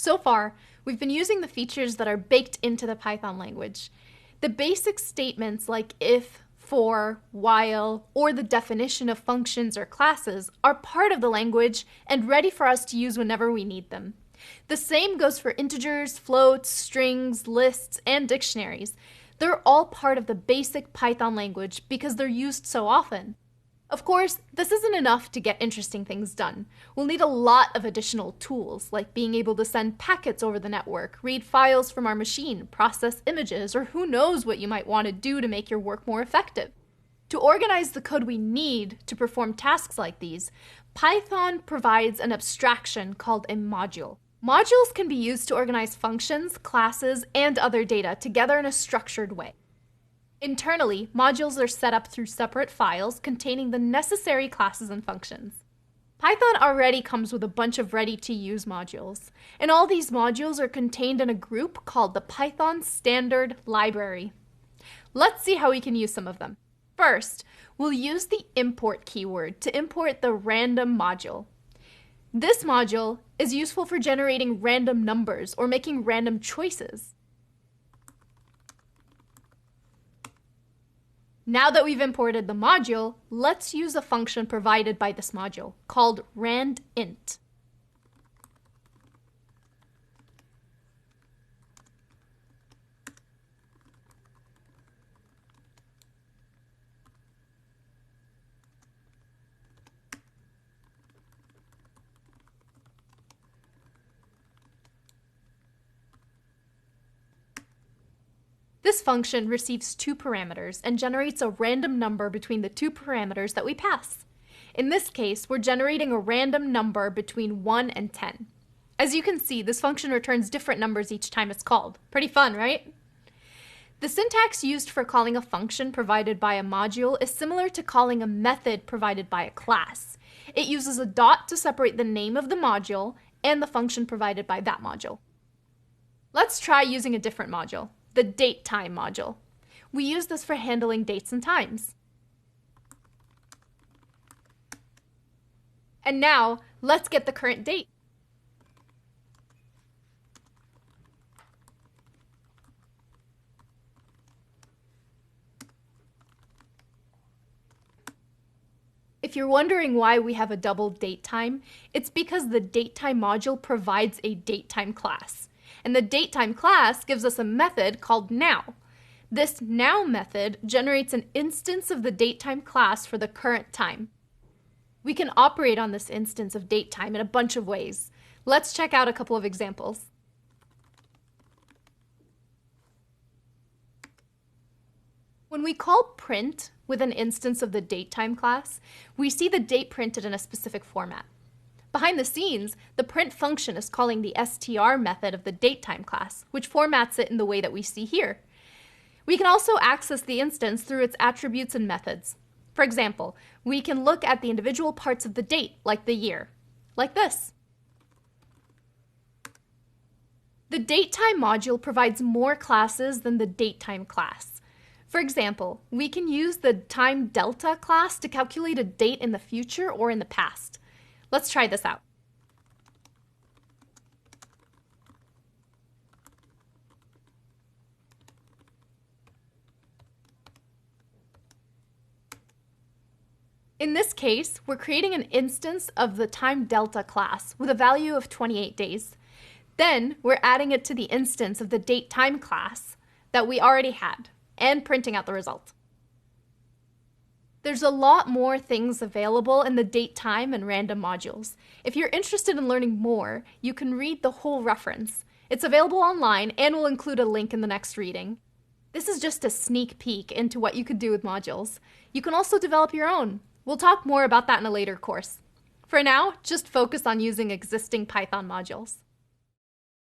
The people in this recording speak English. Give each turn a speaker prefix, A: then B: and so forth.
A: So far, we've been using the features that are baked into the Python language. The basic statements like if, for, while, or the definition of functions or classes are part of the language and ready for us to use whenever we need them. The same goes for integers, floats, strings, lists, and dictionaries. They're all part of the basic Python language because they're used so often. Of course, this isn't enough to get interesting things done. We'll need a lot of additional tools, like being able to send packets over the network, read files from our machine, process images, or who knows what you might want to do to make your work more effective. To organize the code we need to perform tasks like these, Python provides an abstraction called a module. Modules can be used to organize functions, classes, and other data together in a structured way. Internally, modules are set up through separate files containing the necessary classes and functions. Python already comes with a bunch of ready-to-use modules, and all these modules are contained in a group called the Python Standard Library. Let's see how we can use some of them. First, we'll use the import keyword to import the random module. This module is useful for generating random numbers or making random choices. Now that we've imported the module, let's use a function provided by this module called randint. This function receives two parameters and generates a random number between the two parameters that we pass. In this case, we're generating a random number between 1 and 10. As you can see, this function returns different numbers each time it's called. Pretty fun, right? The syntax used for calling a function provided by a module is similar to calling a method provided by a class. It uses a dot to separate the name of the module and the function provided by that module. Let's try using a different module. The datetime module. We use this for handling dates and times. And now, let's get the current date. If you're wondering why we have a double datetime, it's because the datetime module provides a datetime class. And the datetime class gives us a method called now. This now method generates an instance of the datetime class for the current time. We can operate on this instance of datetime in a bunch of ways. Let's check out a couple of examples. When we call print with an instance of the datetime class, we see the date printed in a specific format. Behind the scenes, the print function is calling the str method of the datetime class, which formats it in the way that we see here. We can also access the instance through its attributes and methods. For example, we can look at the individual parts of the date, like the year, like this. The datetime module provides more classes than the datetime class. For example, we can use the time delta class to calculate a date in the future or in the past. Let's try this out. In this case, we're creating an instance of the time delta class with a value of 28 days. Then we're adding it to the instance of the datetime class that we already had and printing out the result. There's a lot more things available in the datetime and random modules. If you're interested in learning more, you can read the whole reference. It's available online and we'll include a link in the next reading. This is just a sneak peek into what you could do with modules. You can also develop your own. We'll talk more about that in a later course. For now, just focus on using existing Python modules.